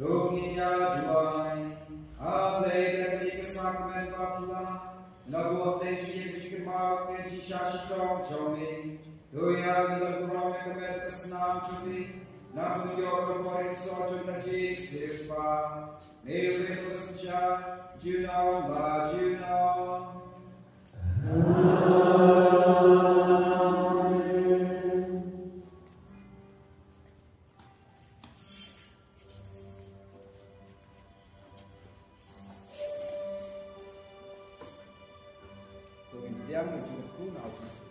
Dominia Duai, Ave Benedica Sacrament Vatula, Lago Athegi Jikimak and Jishashito Jomi, Doya Milakurome America Snam Chumi, Namu Yoro Bori Soto Najik Sispa, Neve Pusaja, Juno La Juno. Vediamo il ciascuno altro.